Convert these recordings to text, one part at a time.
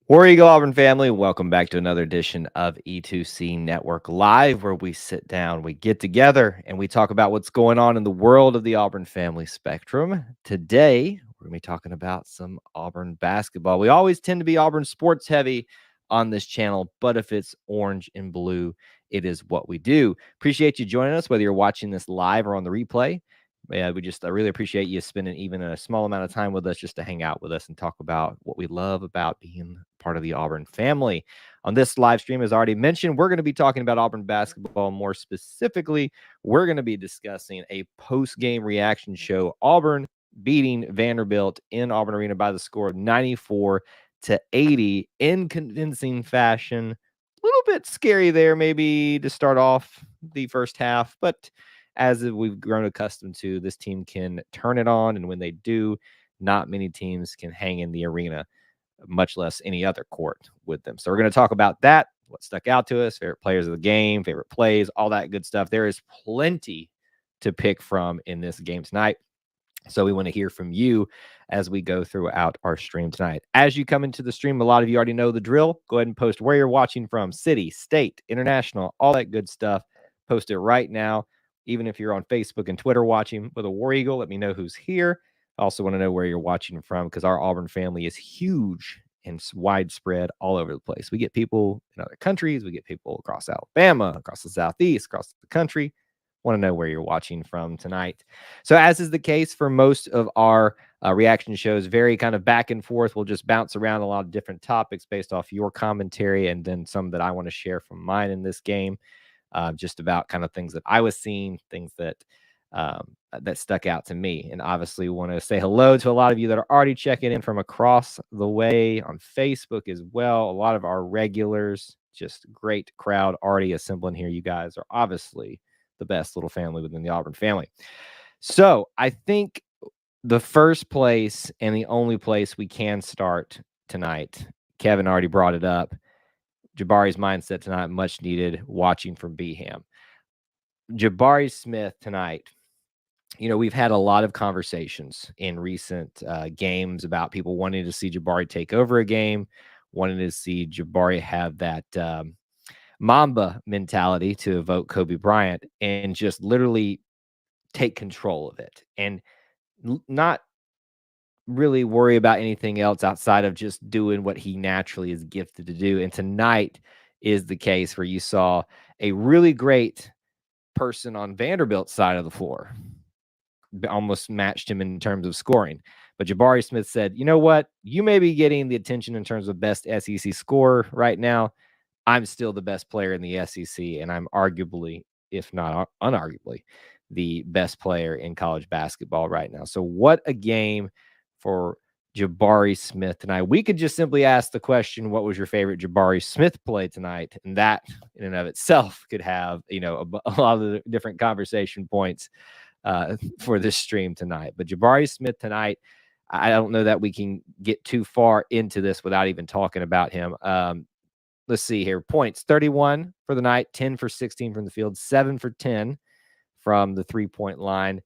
War Eagle Auburn family, welcome back to another edition of E2C Network Live, where we sit down, we get together, and we talk about what's going on in the world of the Auburn family spectrum. Today, we're going to be talking about some Auburn basketball. We always tend to be Auburn sports heavy on this channel, but if it's orange and blue, it is what we do. Appreciate you joining us, whether you're watching this live or on the replay. Yeah, I really appreciate you spending even a small amount of time with us just to hang out with us and talk about what we love about being part of the Auburn family. On this live stream, as already mentioned, we're going to be talking about Auburn basketball. More specifically, we're going to be discussing a post-game reaction show. Auburn beating Vanderbilt in Auburn Arena by the score of 94-80 in convincing fashion. A little bit scary there, maybe to start off the first half, but as we've grown accustomed to, this team can turn it on, and when they do, not many teams can hang in the arena, much less any other court with them. So we're going to talk about that, what stuck out to us, favorite players of the game, favorite plays, all that good stuff. There is plenty to pick from in this game tonight. So we want to hear from you as we go throughout our stream tonight. As you come into the stream, a lot of you already know the drill. Go ahead and post where you're watching from, city, state, international, all that good stuff. Post it right now. Even if you're on Facebook and Twitter watching with a War Eagle, let me know who's here. I also want to know where you're watching from because our Auburn family is huge and widespread all over the place. We get people in other countries. We get people across Alabama, across the Southeast, across the country. Want to know where you're watching from tonight. So as is the case for most of our reaction shows, very kind of back and forth. We'll just bounce around a lot of different topics based off your commentary and then some that I want to share from mine in this game. Just about kind of things that I was seeing, things that that stuck out to me. And obviously want to say hello to a lot of you that are already checking in from across the way on Facebook as well. A lot of our regulars, just great crowd already assembling here. You guys are obviously the best little family within the Auburn family. So I think the first place and the only place we can start tonight, Kevin already brought it up, Jabari's mindset tonight, much needed, watching from Beham. Jabari Smith tonight, we've had a lot of conversations in recent games about people wanting to see Jabari take over a game, wanting to see Jabari have that Mamba mentality, to evoke Kobe Bryant, and just literally take control of it and not really worry about anything else outside of just doing what he naturally is gifted to do. And tonight is the case where you saw a really great person on Vanderbilt's side of the floor, almost matched him in terms of scoring. But Jabari Smith said, you know what? You may be getting the attention in terms of best SEC scorer right now. I'm still the best player in the SEC, and I'm arguably, if not unarguably, the best player in college basketball right now. So what a game for Jabari Smith tonight. We could just simply ask the question, what was your favorite Jabari Smith play tonight? And that in and of itself could have, a lot of the different conversation points for this stream tonight. But Jabari Smith tonight, I don't know that we can get too far into this without even talking about him. Let's see here. Points, 31 for the night, 10 for 16 from the field, 7 for 10 from the three-point line.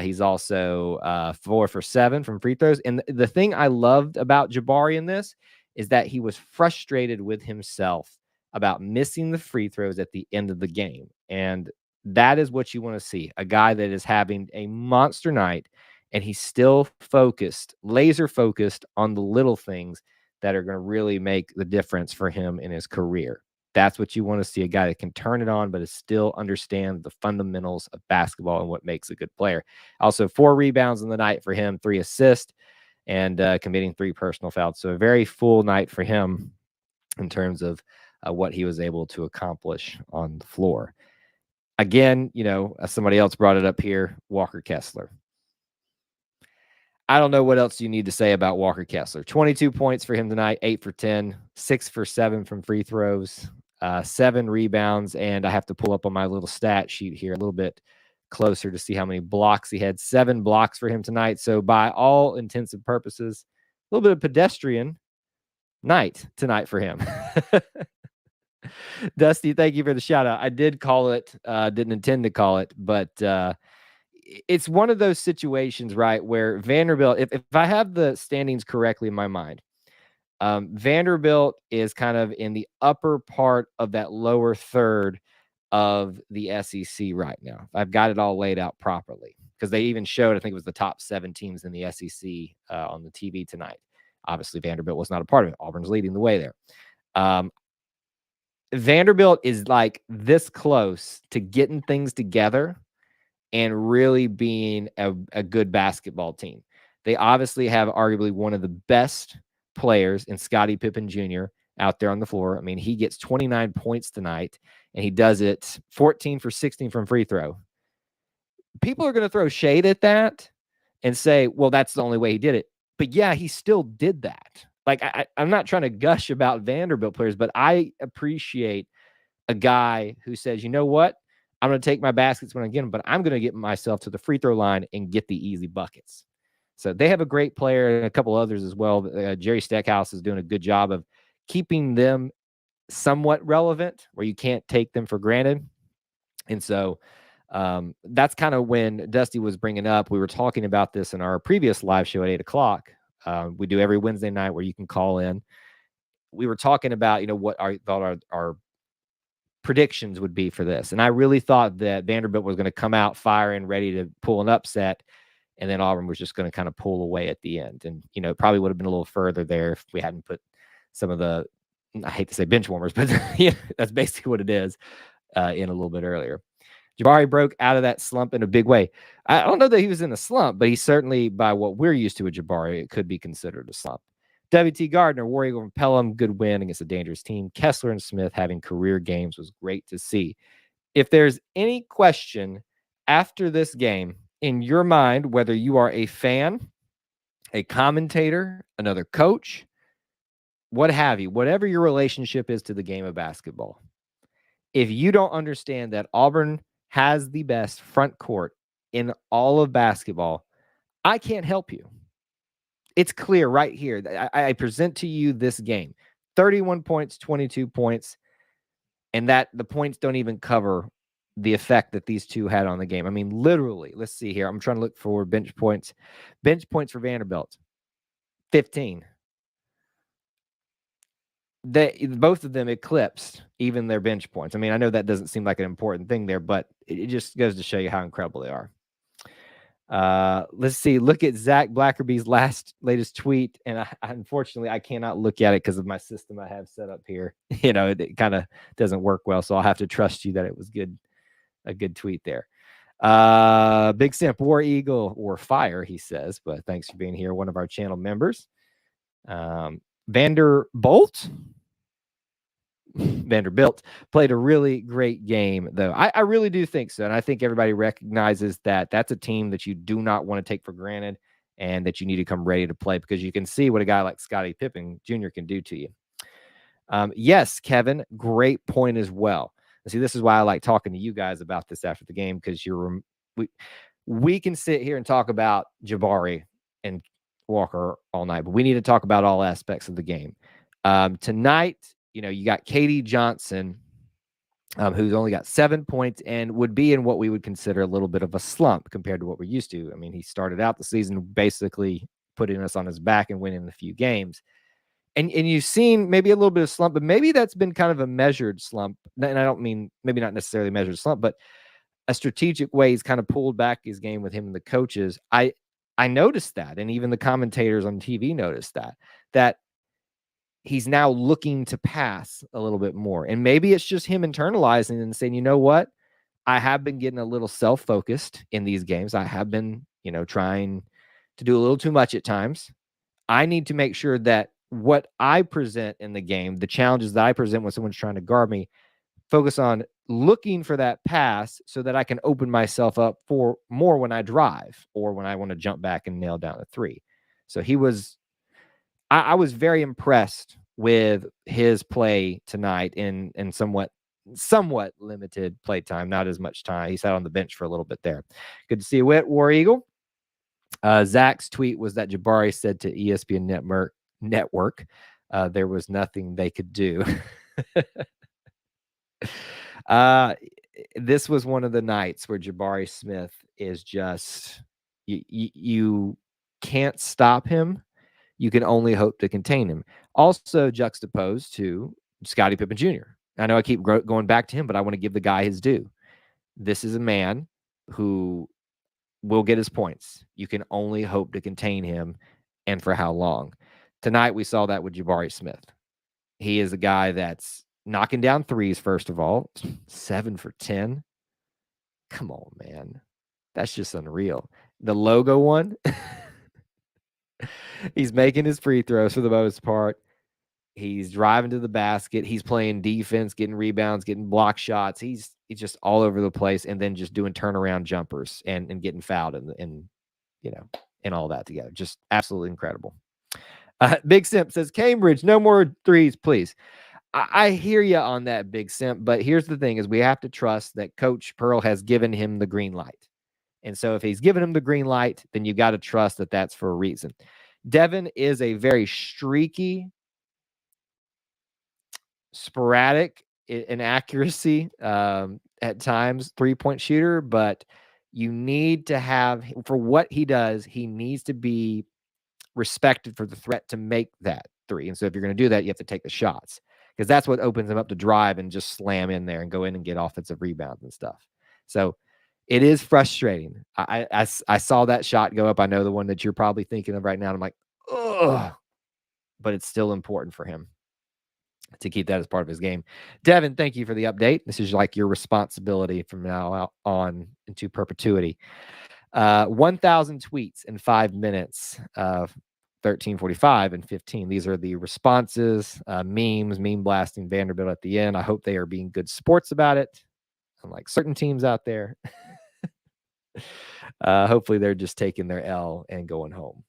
He's also 4 for 7 from free throws. And the thing I loved about Jabari in this is that he was frustrated with himself about missing the free throws at the end of the game. And that is what you want to see, a guy that is having a monster night, and he's still focused, laser focused on the little things that are going to really make the difference for him in his career. That's what you want to see, a guy that can turn it on, but is still understand the fundamentals of basketball and what makes a good player. Also, 4 rebounds in the night for him, 3 assists, and committing 3 personal fouls. So a very full night for him in terms of what he was able to accomplish on the floor. Again, somebody else brought it up here, Walker Kessler. I don't know what else you need to say about Walker Kessler. 22 points for him tonight, 8 for 10, 6 for 7 from free throws, 7 rebounds, and I have to pull up on my little stat sheet here a little bit closer to see how many blocks he had. 7 blocks for him tonight. So by all intents and purposes, a little bit of pedestrian night tonight for him. Dusty, thank you for the shout out. I did call it, didn't intend to call it, but it's one of those situations, right, where Vanderbilt, if I have the standings correctly in my mind, Vanderbilt is kind of in the upper part of that lower third of the SEC right now. I've got it all laid out properly because they even showed, I think it was the top 7 teams in the SEC on the TV tonight. Obviously, Vanderbilt was not a part of it. Auburn's leading the way there. Vanderbilt is like this close to getting things together and really being a good basketball team. They obviously have arguably one of the best players in Scottie Pippen Jr. out there on the floor. I mean, he gets 29 points tonight, and he does it 14 for 16 from free throw. People are going to throw shade at that and say, well, that's the only way he did it. But yeah, he still did that. Like, I'm not trying to gush about Vanderbilt players, but I appreciate a guy who says, you know what? I'm going to take my baskets when I get them, but I'm going to get myself to the free throw line and get the easy buckets. So they have a great player and a couple others as well. Jerry Stackhouse is doing a good job of keeping them somewhat relevant where you can't take them for granted. And so that's kind of when Dusty was bringing up, we were talking about this in our previous live show at 8:00. We do every Wednesday night where you can call in. We were talking about, what I thought our predictions would be for this. And I really thought that Vanderbilt was going to come out firing, ready to pull an upset. And then Auburn was just going to kind of pull away at the end. And, it probably would have been a little further there if we hadn't put some of the, I hate to say bench warmers, but yeah, that's basically what it is, in a little bit earlier. Jabari broke out of that slump in a big way. I don't know that he was in a slump, but he certainly, by what we're used to with Jabari, it could be considered a slump. W.T. Gardner, War Eagle from Pelham, good win against a dangerous team. Kessler and Smith having career games was great to see. If there's any question after this game in your mind, whether you are a fan, a commentator, another coach, what have you, whatever your relationship is to the game of basketball, if you don't understand that Auburn has the best front court in all of basketball, I can't help you. It's clear right here. I present to you this game. 31 points, 22 points, and that the points don't even cover the effect that these two had on the game. I mean, literally, let's see here. I'm trying to look for bench points. Bench points for Vanderbilt, 15. Both of them eclipsed even their bench points. I mean, I know that doesn't seem like an important thing there, but it just goes to show you how incredible they are. Let's see. Look at Zach Blackerby's latest tweet, and unfortunately I cannot look at it because of my system I have set up here. It kind of doesn't work well, so I'll have to trust you that it was good. A good tweet there. Big Simp, War Eagle or Fire, he says, but thanks for being here. One of our channel members. Vanderbilt played a really great game, though. I really do think so. And I think everybody recognizes that that's a team that you do not want to take for granted and that you need to come ready to play because you can see what a guy like Scottie Pippen Jr. can do to you. Yes, Kevin, great point as well. See, this is why I like talking to you guys about this after the game because we can sit here and talk about Jabari and Walker all night, but we need to talk about all aspects of the game. Tonight, you got Katie Johnson, who's only got 7 points and would be in what we would consider a little bit of a slump compared to what we're used to. I mean, he started out the season basically putting us on his back and winning a few games. And you've seen maybe a little bit of slump, but maybe that's been kind of a measured slump. And I don't mean maybe not necessarily measured slump, but a strategic way he's kind of pulled back his game with him and the coaches. I noticed that, and even the commentators on TV noticed that he's now looking to pass a little bit more. And maybe it's just him internalizing and saying, you know what? I have been getting a little self-focused in these games. I have been, trying to do a little too much at times. I need to make sure that what I present in the game, the challenges that I present when someone's trying to guard me, focus on looking for that pass so that I can open myself up for more when I drive or when I want to jump back and nail down a three. So I was very impressed with his play tonight in somewhat limited play time, not as much time. He sat on the bench for a little bit there. Good to see you, War Eagle. Zach's tweet was that Jabari said to ESPN Network, there was nothing they could do. This was one of the nights where Jabari Smith is just, you can't stop him. you can only hope to contain him. Also juxtaposed to Scottie Pippen Jr. I know I keep going back to him, but I want to give the guy his due. This is a man who will get his points. You can only hope to contain him, and for how long. Tonight, we saw that with Jabari Smith. He is a guy that's knocking down threes, first of all. 7 for 10. Come on, man. That's just unreal. The logo one, he's making his free throws for the most part. He's driving to the basket. He's playing defense, getting rebounds, getting block shots. He's just all over the place, and then just doing turnaround jumpers and getting fouled and all that together. Just absolutely incredible. Big Simp says, Cambridge, no more threes, please. I hear you on that, Big Simp, but here's the thing is we have to trust that Coach Pearl has given him the green light. And so if he's given him the green light, then you got to trust that that's for a reason. Devin is a very streaky, sporadic inaccuracy at times three-point shooter, but you need to have, for what he does, he needs to be respected for the threat to make that three. And so if you're going to do that, you have to take the shots, because that's what opens him up to drive and just slam in there and go in and get offensive rebounds and stuff. So it is frustrating. I saw that shot go up. I know the one that you're probably thinking of right now. And I'm like, ugh, but it's still important for him to keep that as part of his game. Devin, thank you for the update. This is like your responsibility from now on into perpetuity. 1,000 tweets in 5 minutes, 13:45 and 15. These are the responses, memes, meme blasting Vanderbilt at the end. I hope they are being good sports about it, unlike certain teams out there. Hopefully they're just taking their L and going home.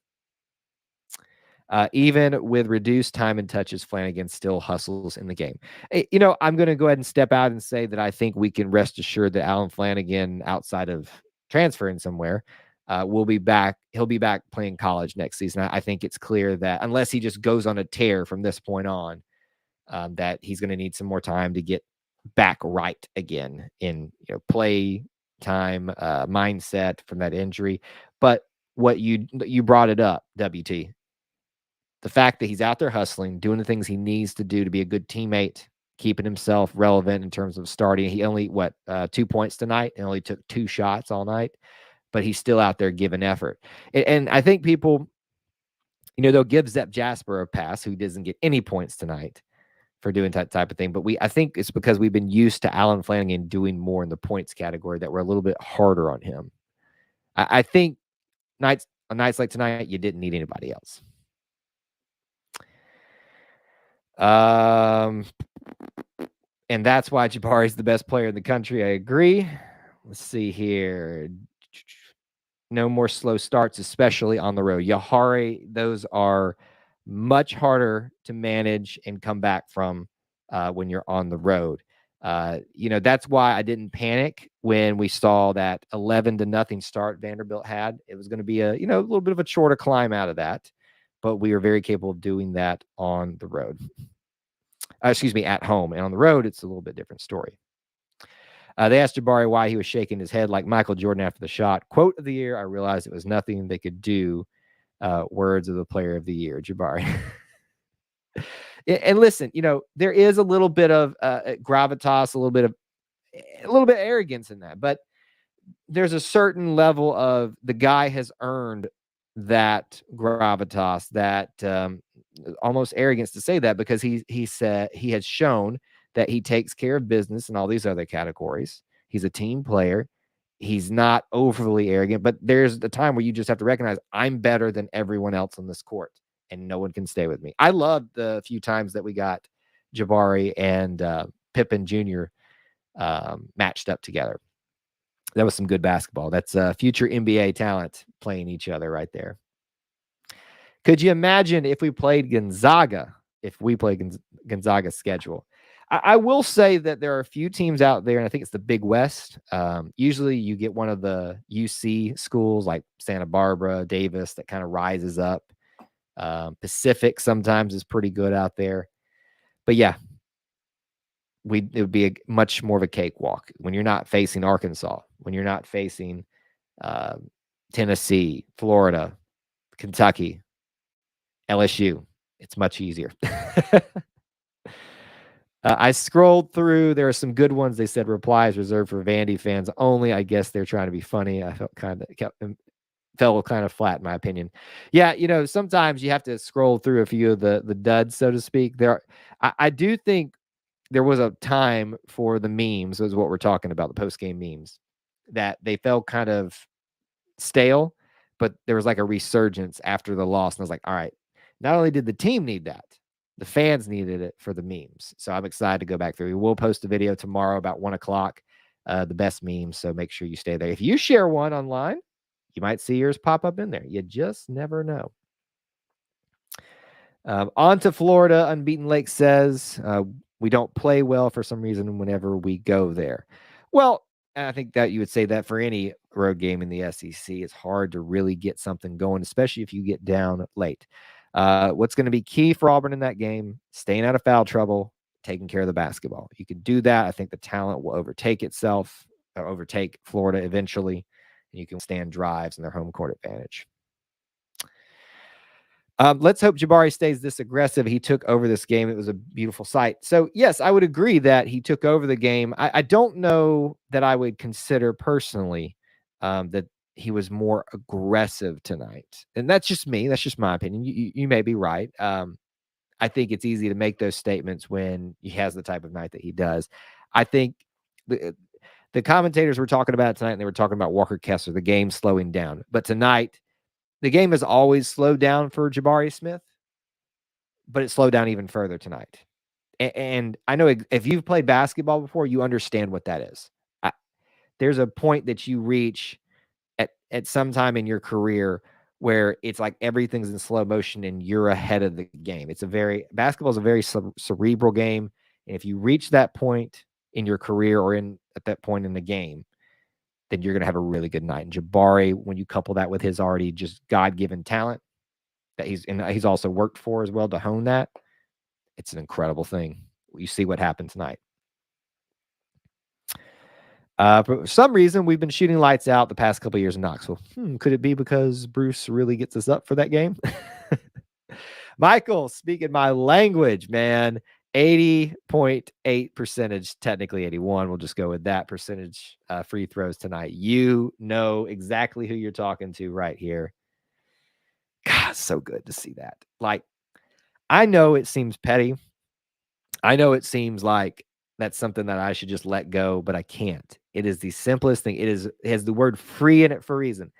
Even with reduced time and touches, Flanagan still hustles in the game. I'm going to go ahead and step out and say that I think we can rest assured that Alan Flanagan, outside of transferring somewhere, will be back. He'll be back playing college next season. I think it's clear that unless he just goes on a tear from this point on, that he's going to need some more time to get back right again in play time, mindset from that injury. But what you brought it up, WT. The fact that he's out there hustling, doing the things he needs to do to be a good teammate, keeping himself relevant in terms of starting. He only, 2 points tonight, and only took 2 shots all night, but he's still out there giving effort. And I think people, they'll give Zep Jasper a pass, who doesn't get any points tonight, for doing that type of thing. But I think it's because we've been used to Alan Flanagan doing more in the points category that we're a little bit harder on him. I think on nights like tonight, you didn't need anybody else. And that's why Jabari's the best player in the country. I agree. Let's see here. No more slow starts, especially on the road. Yahari, those are much harder to manage and come back from when you're on the road. That's why I didn't panic when we saw that 11-0 start Vanderbilt had. It was going to be a little bit of a shorter climb out of that, but we are very capable of doing that on the road. At home. And on the road, it's a little bit different story. They asked Jabari why he was shaking his head like Michael Jordan after the shot. Quote of the year, I realized it was nothing they could do. Words of the player of the year, Jabari. And listen, there is a little bit of gravitas, a little bit arrogance in that, but there's a certain level of the guy has earned that gravitas, that almost arrogance to say that, because he said he has shown that he takes care of business in all these other categories. He's a team player. He's not overly arrogant, but there's the time where you just have to recognize I'm better than everyone else on this court, and no one can stay with me. I loved the few times that we got Jabari and Pippen Jr. Matched up together. That was some good basketball. That's future NBA talent playing each other right there. Could you imagine if we played Gonzaga, Gonzaga's schedule? I will say that there are a few teams out there, and I think it's the Big West. Usually you get one of the UC schools like Santa Barbara, Davis, that kind of rises up. Pacific sometimes is pretty good out there. But yeah, it would be much more of a cakewalk when you're not facing Arkansas, when you're not facing Tennessee, Florida, Kentucky. LSU. It's much easier. I scrolled through. There are some good ones. They said replies reserved for Vandy fans only. I guess they're trying to be funny. I fell kind of flat in my opinion. Yeah, sometimes you have to scroll through a few of the duds, so to speak. I do think there was a time for the memes, is what we're talking about, the post-game memes, that they felt kind of stale, but there was like a resurgence after the loss. And I was like, all right, not only did the team need that, the fans needed it for the memes. So I'm excited to go back through. We will post a video tomorrow about 1:00, the best memes. So make sure you stay there. If you share one online, you might see yours pop up in there. You just never know. On to Florida. Unbeaten Lake says, we don't play well for some reason whenever we go there. Well, I think that you would say that for any road game in the SEC. It's hard to really get something going, especially if you get down late. What's going to be key for Auburn in that game? Staying out of foul trouble, taking care of the basketball. You can do that. I think the talent will overtake Florida eventually, and you can stand drives and their home court advantage. Let's hope Jabari stays this aggressive. He took over this game. It was a beautiful sight. So, yes, I would agree that he took over the game. I don't know that I would consider personally that he was more aggressive tonight. And that's just me. That's just my opinion. You may be right. I think it's easy to make those statements when he has the type of night that he does. I think the commentators were talking about it tonight, and they were talking about Walker Kessler, the game slowing down. But tonight, the game has always slowed down for Jabari Smith, but it slowed down even further tonight. And I know if you've played basketball before, you understand what that is. There's a point that you reach at some time in your career where it's like everything's in slow motion and you're ahead of the game. Basketball is a very cerebral game. And if you reach that point in your career or at that point in the game, then you're going to have a really good night. And Jabari, when you couple that with his already just God-given talent that he's also worked for as well to hone that, it's an incredible thing. You see what happened tonight. For some reason, we've been shooting lights out the past couple of years in Knoxville. Could it be because Bruce really gets us up for that game? Michael, speaking my language, man. 80.8 percentage, technically 81. We'll just go with that percentage free throws tonight. You know exactly who you're talking to right here. God, so good to see that. Like, I know it seems petty. I know it seems like that's something that I should just let go, but I can't. It is the simplest thing. It has the word free in it for a reason.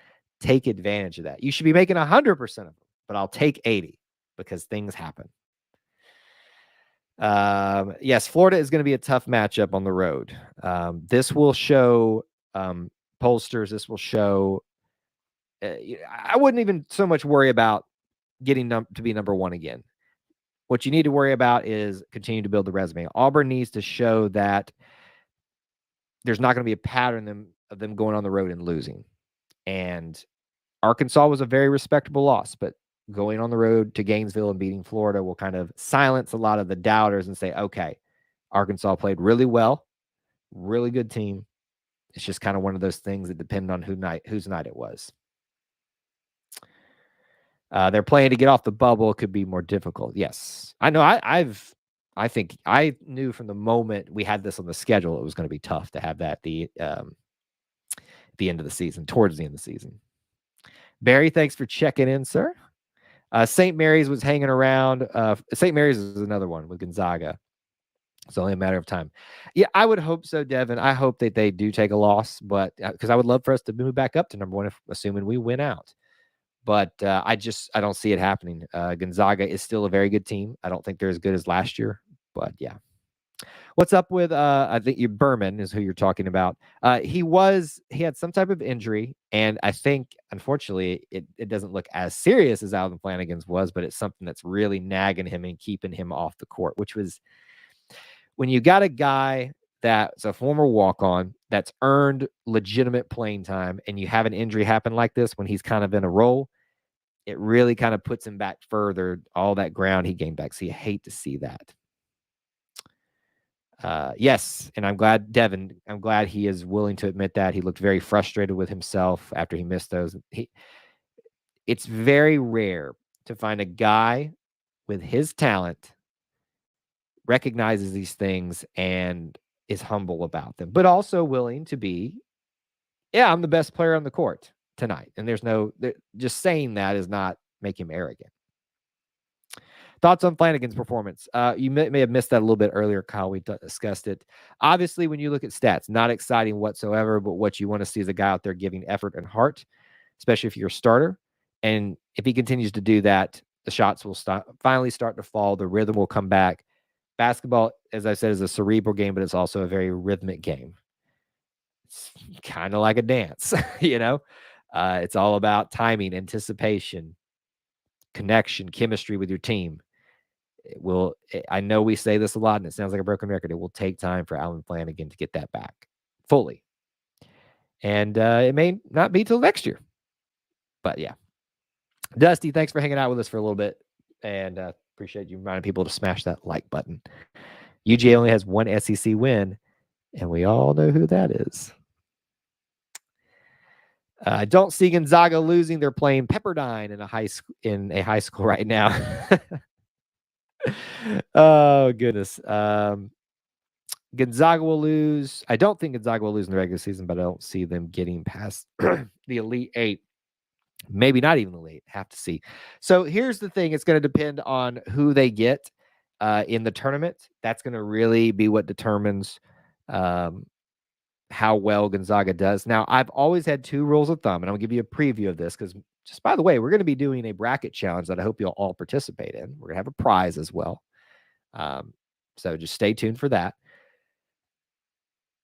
Take advantage of that. You should be making 100% of them, but I'll take 80 because things happen. Yes, Florida is going to be a tough matchup on the road. This will show pollsters. This will show. I wouldn't even so much worry about getting to be number one again. What you need to worry about is continue to build the resume. Auburn needs to show that there's not going to be a pattern of them going on the road and losing. And Arkansas was a very respectable loss, but going on the road to Gainesville and beating Florida will kind of silence a lot of the doubters and say, okay, Arkansas played really well, really good team. It's just kind of one of those things that depend on whose night it was. They're playing to get off the bubble. It could be more difficult. Yes, I know. I think I knew from the moment we had this on the schedule, it was going to be tough to have that the end of the season, towards the end of the season. Barry, thanks for checking in, sir. St. Mary's was hanging around. St. Mary's is another one with Gonzaga. It's only a matter of time. Yeah, I would hope so, Devin. I hope that they do take a loss, but because I would love for us to move back up to number one, assuming we win out. But I don't see it happening. Gonzaga is still a very good team. I don't think they're as good as last year, but yeah. What's up with I think Berman is who you're talking about. He had some type of injury, and I think unfortunately it doesn't look as serious as Alvin Flanagan's was, but it's something that's really nagging him and keeping him off the court, which was when you got a guy that's a former walk-on that's earned legitimate playing time, and you have an injury happen like this when he's kind of in a role, it really kind of puts him back further, all that ground he gained back. So you hate to see that. Yes, and I'm glad he is willing to admit that. He looked very frustrated with himself after he missed those. It's very rare to find a guy with his talent, recognizes these things, and is humble about them, but also willing to be, I'm the best player on the court tonight. And just saying that is not make him arrogant. Thoughts on Flanagan's performance? You may have missed that a little bit earlier, Kyle. We discussed it. Obviously, when you look at stats, not exciting whatsoever, but what you want to see is a guy out there giving effort and heart, especially if you're a starter. And if he continues to do that, the shots will finally start to fall. The rhythm will come back. Basketball, as I said, is a cerebral game, but it's also a very rhythmic game. It's kind of like a dance, It's all about timing, anticipation, connection, chemistry with your team. I know we say this a lot, and it sounds like a broken record. It will take time for Allen Flanagan to get that back fully. And it may not be till next year. But yeah. Dusty, thanks for hanging out with us for a little bit. And appreciate you reminding people to smash that like button. UGA only has one SEC win, and we all know who that is. I don't see Gonzaga losing. They're playing Pepperdine in a high school right now. Oh, goodness. Gonzaga will lose. I don't think Gonzaga will lose in the regular season, but I don't see them getting past the Elite Eight. Maybe not even the Elite. Have to see. So here's the thing. It's going to depend on who they get in the tournament. That's going to really be what determines how well Gonzaga does. Now, I've always had two rules of thumb, and I'm going to give you a preview of this because, just by the way, we're going to be doing a bracket challenge that I hope you'll all participate in. We're going to have a prize as well. So just stay tuned for that.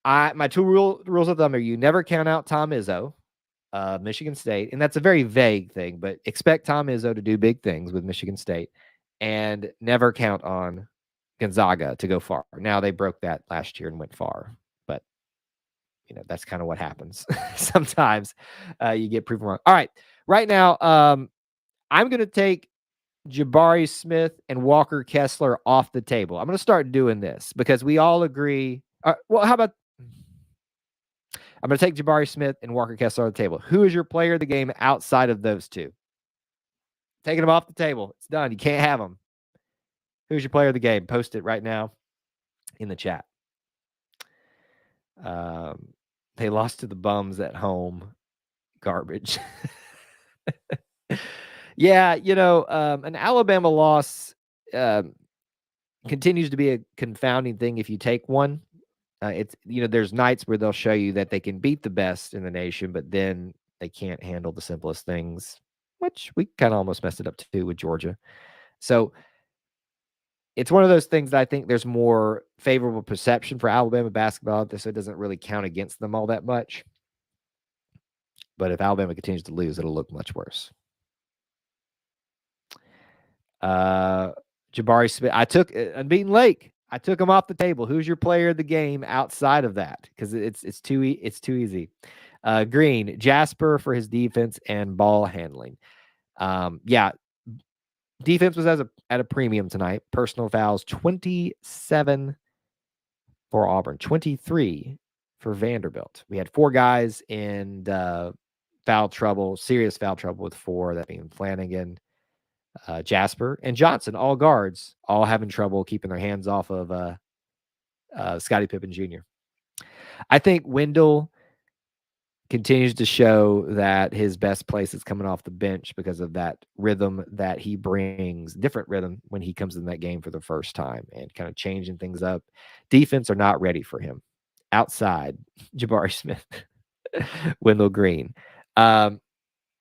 My two rules of thumb are: you never count out Tom Izzo, Michigan State, and that's a very vague thing, but expect Tom Izzo to do big things with Michigan State, and never count on Gonzaga to go far. Now, they broke that last year and went far, but that's kind of what happens. Sometimes you get proven wrong. All right. Right now, I'm going to take Jabari Smith and Walker Kessler off the table. I'm going to start doing this because we all agree. Well, how about I'm going to take Jabari Smith and Walker Kessler on the table. Who is your player of the game outside of those two? Taking them off the table. It's done. You can't have them. Who's your player of the game? Post it right now in the chat. They lost to the Bums at home. Garbage. Yeah, an Alabama loss continues to be a confounding thing if you take one. It's there's nights where they'll show you that they can beat the best in the nation, but then they can't handle the simplest things, which we kind of almost messed it up too with Georgia. So it's one of those things that I think there's more favorable perception for Alabama basketball, so it doesn't really count against them all that much. But if Alabama continues to lose, it'll look much worse. Jabari Smith. I took Unbeaten Lake. I took him off the table. Who's your player of the game outside of that? Because it's too easy. Green, Jasper for his defense and ball handling. Yeah, defense was at a premium tonight. Personal fouls, 27 for Auburn, 23 for Vanderbilt. We had 4 guys in foul trouble, serious foul trouble with 4, that being Flanagan, Jasper, and Johnson, all guards, all having trouble keeping their hands off of Scottie Pippen Jr. I think Wendell continues to show that his best place is coming off the bench because of that rhythm that he brings, different rhythm when he comes in that game for the first time and kind of changing things up. Defense are not ready for him. Outside, Jabari Smith, Wendell Green.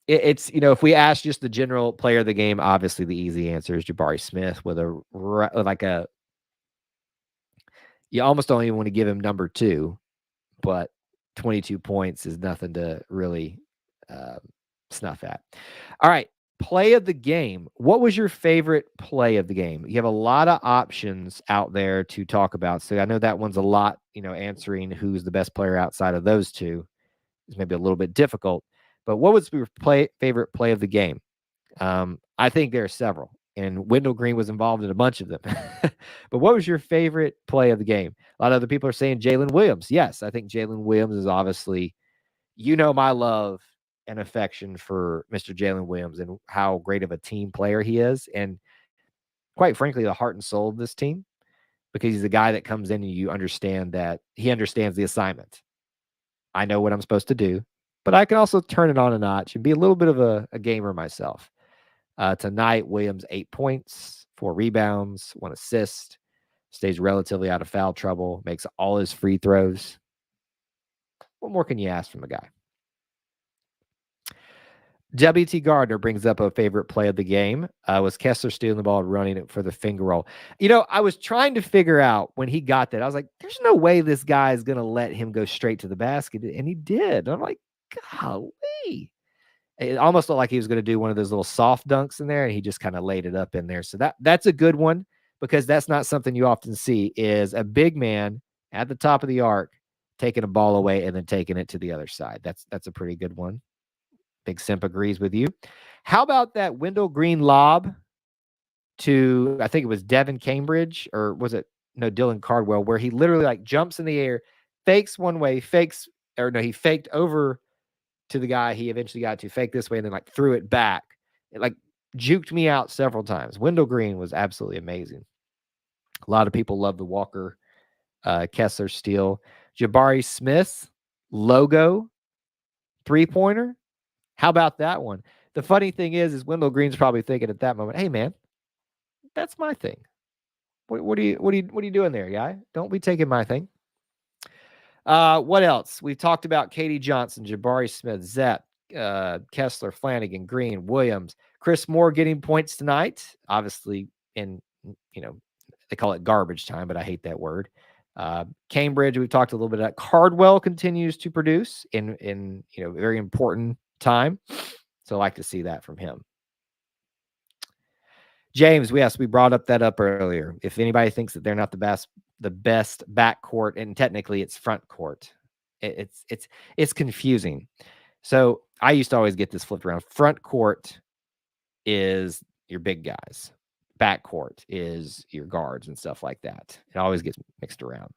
It's, if we ask just the general player of the game, obviously the easy answer is Jabari Smith with you almost don't even want to give him number 2, but 22 points is nothing to really snuff at. All right. Play of the game. What was your favorite play of the game? You have a lot of options out there to talk about. So I know that one's a lot, answering who's the best player outside of those two is maybe a little bit difficult. But what was your favorite play of the game? I think there are several, and Wendell Green was involved in a bunch of them. But what was your favorite play of the game? A lot of other people are saying Jalen Williams. Yes, I think Jalen Williams is obviously, my love and affection for Mr. Jalen Williams and how great of a team player he is. And quite frankly, the heart and soul of this team, because he's a guy that comes in and you understand that he understands the assignment. I know what I'm supposed to do, but I can also turn it on a notch and be a little bit of a gamer myself. Tonight, Williams 8 points, 4 rebounds, 1 assist, stays relatively out of foul trouble, makes all his free throws. What more can you ask from a guy? W.T. Gardner brings up a favorite play of the game. Was Kessler stealing the ball and running it for the finger roll? I was trying to figure out when he got that. I was like, there's no way this guy is going to let him go straight to the basket. And he did. I'm like, golly. It almost looked like he was going to do one of those little soft dunks in there, and he just kind of laid it up in there. So that's a good one, because that's not something you often see, is a big man at the top of the arc taking a ball away and then taking it to the other side. That's a pretty good one. Big Simp agrees with you. How about that Wendell Green lob to, I think it was Devin Cambridge, or was it, no, Dylan Cardwell, where he literally like jumps in the air, fakes one way, he faked over to the guy he eventually got to, fake this way, and then like threw it back. It like juked me out several times. Wendell Green was absolutely amazing. A lot of people love the Walker Kessler steal. Jabari Smith logo 3-pointer. How about that one? The funny thing is Wendell Green's probably thinking at that moment, hey man, that's my thing. What are you doing there, guy? Don't be taking my thing. What else? We've talked about Katie Johnson, Jabari Smith, Zepp, Kessler, Flanagan, Green, Williams, Chris Moore getting points tonight. Obviously, in they call it garbage time, but I hate that word. Cambridge, we've talked a little bit about. Cardwell continues to produce in very important time. So I like to see that from him. James, we brought up earlier. If anybody thinks that they're not the best backcourt, and technically it's front court, it's confusing. So I used to always get this flipped around. Front court is your big guys. Backcourt is your guards and stuff like that. It always gets mixed around.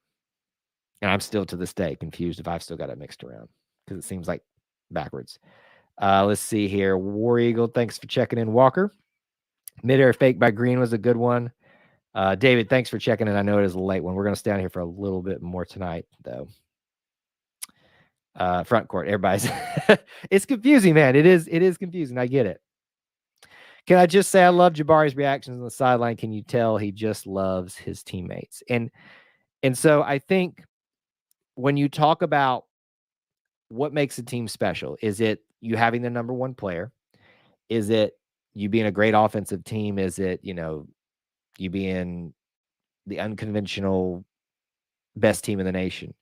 And I'm still to this day confused if I've still got it mixed around, because it seems like backwards. Let's see here. War Eagle, thanks for checking in, Walker. Midair fake by Green was a good one. David, thanks for checking in. I know it is a late one. We're going to stay on here for a little bit more tonight, though. Front court, everybody's it's confusing, man. It is confusing. I get it. Can I just say I love Jabari's reactions on the sideline? Can you tell he just loves his teammates? And so I think when you talk about what makes a team special, is it you having the number one player? Is it you being a great offensive team? Is it, you being the unconventional best team in the nation?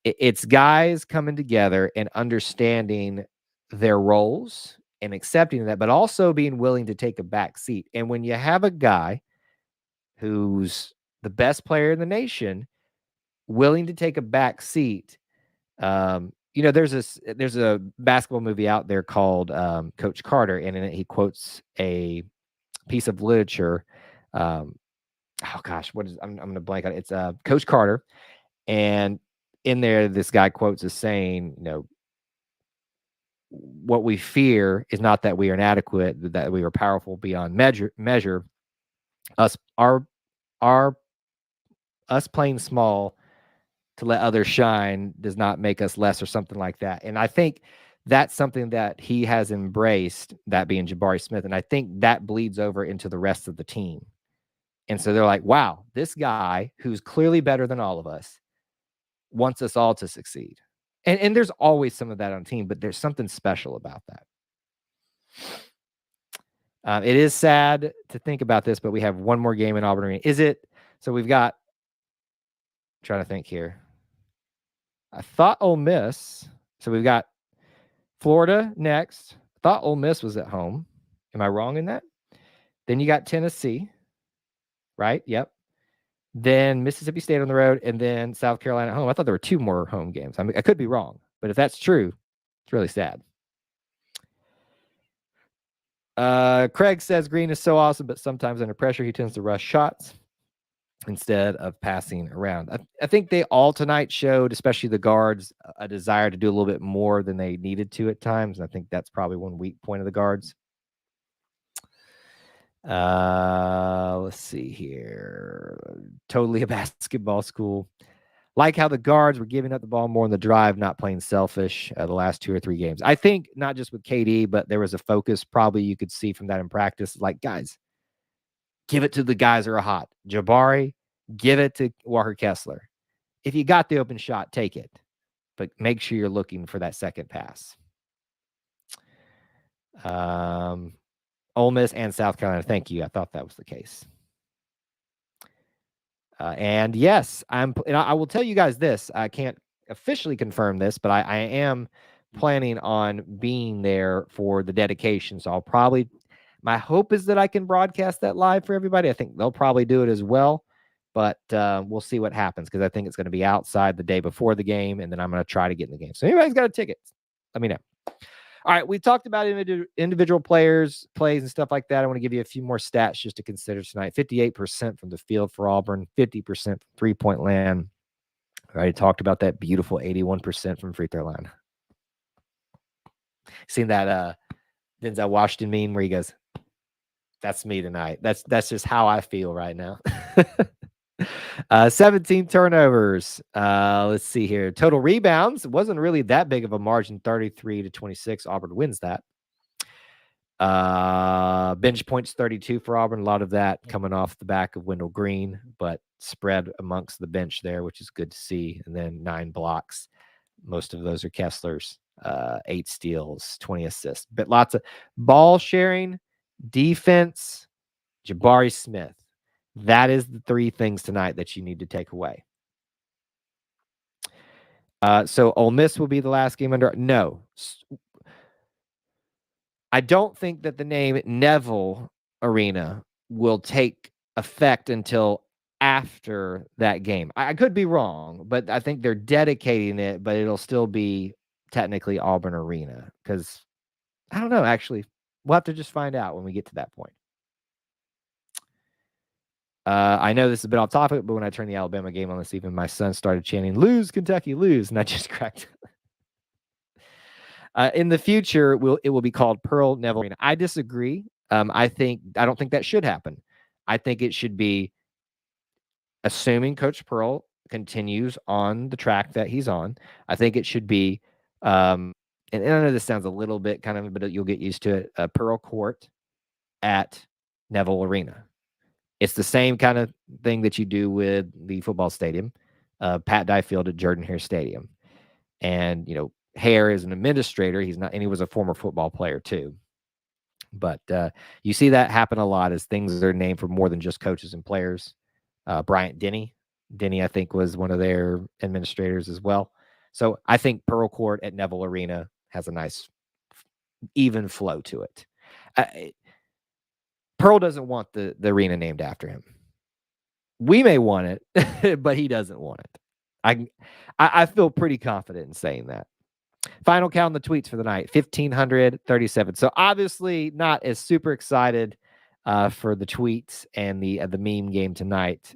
It's guys coming together and understanding their roles and accepting that, but also being willing to take a back seat. And when you have a guy who's the best player in the nation willing to take a back seat, there's a basketball movie out there called Coach Carter, and in it he quotes a piece of literature. I'm going to blank on it. It's Coach Carter, and in there this guy quotes as saying, what we fear is not that we are inadequate, that we are powerful beyond measure. Us playing small to let others shine does not make us less, or something like that. And I think that's something that he has embraced, that being Jabari Smith. And I think that bleeds over into the rest of the team. And so they're like, wow, this guy who's clearly better than all of us wants us all to succeed. And there's always some of that on team, but there's something special about that. It is sad to think about this, but we have one more game in Auburn Arena. So we've got, I'm trying to think here. I thought Ole Miss. So we've got Florida next. I thought Ole Miss was at home. Am I wrong in that? Then you got Tennessee, right? Yep. Then Mississippi State on the road, and then South Carolina at home. I thought there were 2 more home games. I could be wrong, but if that's true, it's really sad. Craig says Green is so awesome, but sometimes under pressure he tends to rush shots. instead of passing around. I think they all tonight showed, especially the guards, a desire to do a little bit more than they needed to at times. And I think that's probably one weak point of the guards. Let's see here. Totally a basketball school. Like how the guards were giving up the ball more in the drive, not playing selfish the last 2 or 3 games. I think not just with KD, but there was a focus probably you could see from that in practice. Like, guys, give it to the guys who are hot. Jabari, give it to Walker Kessler. If you got the open shot, take it. But make sure you're looking for that second pass. Ole Miss and South Carolina. Thank you. I thought that was the case. And yes, I will tell you guys this. I can't officially confirm this, but I am planning on being there for the dedication. So I'll probably, my hope is that I can broadcast that live for everybody. I think they'll probably do it as well, but we'll see what happens because I think it's going to be outside the day before the game, and then I'm going to try to get in the game. So anybody's got a ticket, let me know. All right, we talked about individual players, plays, and stuff like that. I want to give you a few more stats just to consider tonight. 58% from the field for Auburn, 50% from three-point land. I already talked about that beautiful 81% from free throw line. Seen that Denzel Washington meme where he goes, "That's me tonight." That's just how I feel right now. 17 turnovers. Let's see here. Total rebounds. It wasn't really that big of a margin, 33-26. Auburn wins that. Bench points 32 for Auburn. A lot of that coming off the back of Wendell Green, but spread amongst the bench there, which is good to see. And then 9 blocks. Most of those are Kessler's. 8 steals, 20 assists. But lots of ball sharing, defense, Jabari Smith. That is the 3 things tonight that you need to take away. So Ole Miss will be the last game under. No. I don't think that the name Neville Arena will take effect until after that game. I could be wrong, but I think they're dedicating it, but it'll still be technically Auburn Arena because I don't know, actually. We'll have to just find out when we get to that point. I know this is a bit off topic, but when I turned the Alabama game on this evening, my son started chanting, "Lose, Kentucky, lose," and I just cracked. In the future, it will be called Pearl Neville Arena. I disagree. I don't think that should happen. I think it should be, assuming Coach Pearl continues on the track that he's on, I think it should be, and I know this sounds a little bit kind of, but you'll get used to it, Pearl Court at Neville Arena. It's the same kind of thing that you do with the football stadium, Pat Dye Field at Jordan-Hare Stadium. And, Hare is an administrator. He's not, and he was a former football player too. But you see that happen a lot as things are named for more than just coaches and players. Bryant Denny, I think, was one of their administrators as well. So I think Pearl Court at Neville Arena has a nice, even flow to it. Pearl doesn't want the arena named after him. We may want it, but he doesn't want it. I feel pretty confident in saying that. Final count on the tweets for the night, 1,537. So obviously not as super excited for the tweets and the meme game tonight,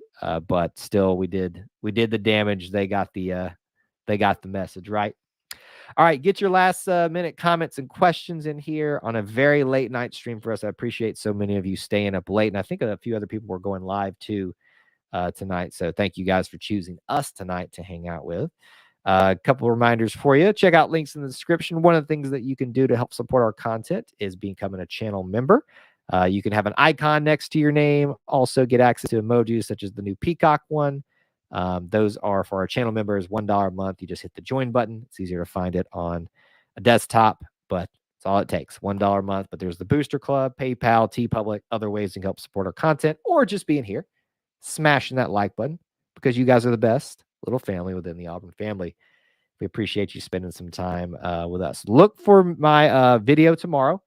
but still we did the damage. They got the message, right? All right, get your last minute comments and questions in here on a very late night stream for us. I appreciate so many of you staying up late, and I think a few other people were going live too tonight. So thank you guys for choosing us tonight to hang out with. A couple of reminders for you. Check out links in the description. One of the things that you can do to help support our content is becoming a channel member. You can have an icon next to your name. Also get access to emojis such as the new peacock one. Those are for our channel members, $1 a month. You just hit the join button. It's easier to find it on a desktop, but it's all it takes, $1 a month. But there's the Booster Club, PayPal, TeePublic, other ways you can help support our content, or just being here, smashing that like button, because you guys are the best little family within the Auburn family. We appreciate you spending some time with us. Look for my video tomorrow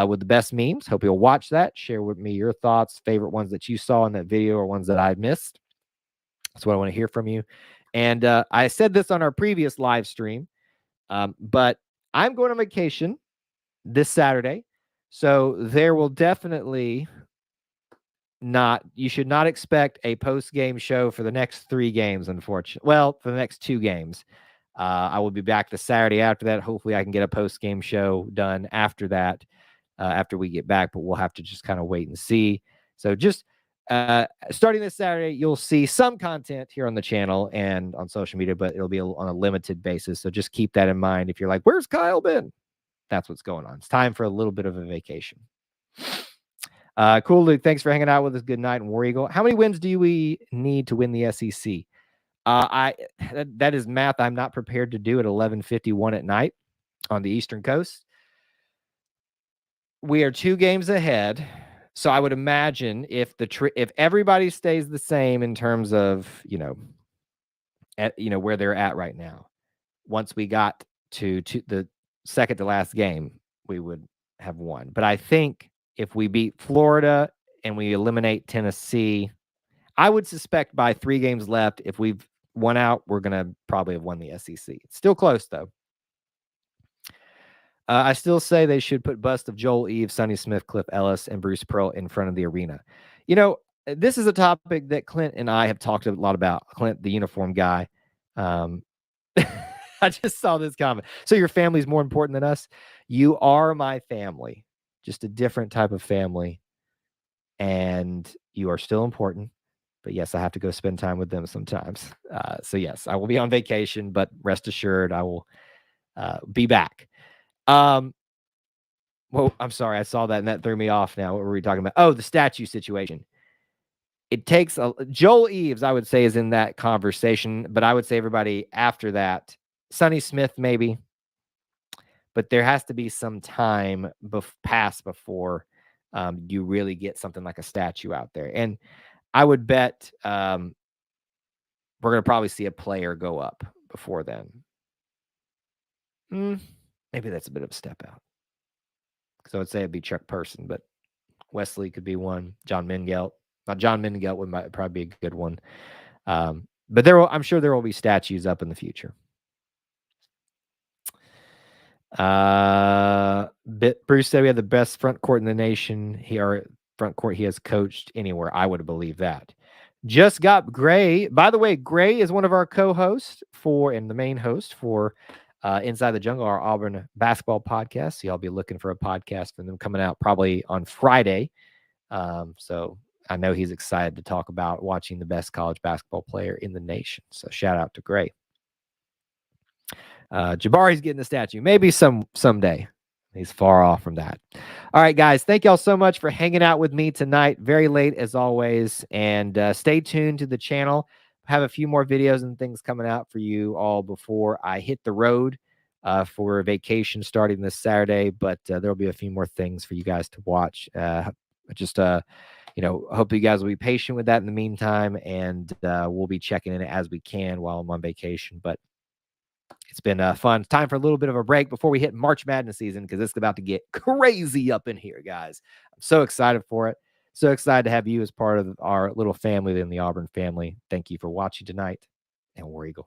with the best memes. Hope you'll watch that. Share with me your thoughts, favorite ones that you saw in that video or ones that I missed. That's what I want to hear from you. And I said this on our previous live stream, but I'm going on vacation this Saturday. So there will definitely you should not expect a post-game show for the next 3 games, unfortunately. Well, for the next 2 games. I will be back the Saturday after that. Hopefully I can get a post-game show done after that, after we get back, but we'll have to just kind of wait and see. So just starting this Saturday, you'll see some content here on the channel and on social media, but it'll be on a limited basis. So just keep that in mind. If you're like, where's Kyle been? That's what's going on. It's time for a little bit of a vacation. Cool, Luke. Thanks for hanging out with us. Good night, and War Eagle. How many wins do we need to win the SEC? That is math I'm not prepared to do at 11:51 at night on the Eastern Coast. We are 2 games ahead, so I would imagine if everybody stays the same in terms of where they're at right now, once we got to the second to last game, we would have won. But I think if we beat Florida and we eliminate Tennessee, I would suspect by 3 games left, if we've won out, we're going to probably have won the SEC. It's still close, though. I still say they should put bust of Joel Eve, Sonny Smith, Cliff Ellis, and Bruce Pearl in front of the arena. This is a topic that Clint and I have talked a lot about. Clint, the uniform guy. I just saw this comment. So your family's more important than us? You are my family, just a different type of family. And you are still important. But yes, I have to go spend time with them sometimes. So yes, I will be on vacation, but rest assured I will be back. Well, I'm sorry. I saw that and that threw me off now. What were we talking about? Oh, the statue situation. It takes Joel Eves, I would say, is in that conversation, but I would say everybody after that, Sonny Smith maybe, but there has to be some time pass before you really get something like a statue out there. And I would bet we're going to probably see a player go up before then. Maybe that's a bit of a step out. Because I would say it'd be Chuck Person, but Wesley could be one. John Mingelt. Now, John Mingelt would probably be a good one. But I'm sure there will be statues up in the future. Bruce said we have the best front court in the nation. Front court he has coached anywhere. I would believe that. Just got Gray. By the way, Gray is one of our co-hosts and the main host for Inside the Jungle, our Auburn basketball podcast. So y'all be looking for a podcast from them coming out probably on Friday. So I know he's excited to talk about watching the best college basketball player in the nation. So shout out to Gray. Jabari's getting the statue. Maybe someday. He's far off from that. All right, guys. Thank y'all so much for hanging out with me tonight. Very late as always. And stay tuned to the channel. I have a few more videos and things coming out for you all before I hit the road for vacation starting this Saturday. But there'll be a few more things for you guys to watch. I hope you guys will be patient with that in the meantime. And we'll be checking in as we can while I'm on vacation. But it's been fun. Time for a little bit of a break before we hit March Madness season, because it's about to get crazy up in here, guys. I'm so excited for it. So excited to have you as part of our little family in the Auburn family. Thank you for watching tonight, and War Eagle.